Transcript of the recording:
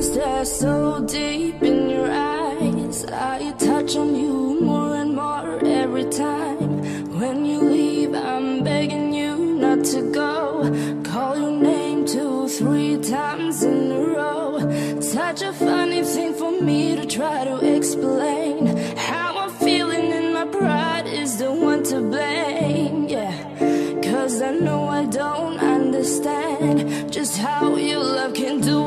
stare so deep in your eyes. I touch on you more and more every time. When you leave, I'm begging you not to go. Call your name 2, 3 times in a row. Such a funny thing for me to try to explain. How I'm feeling and my pride is the one to blame, yeah. Cause I know I don't understand just how your love can do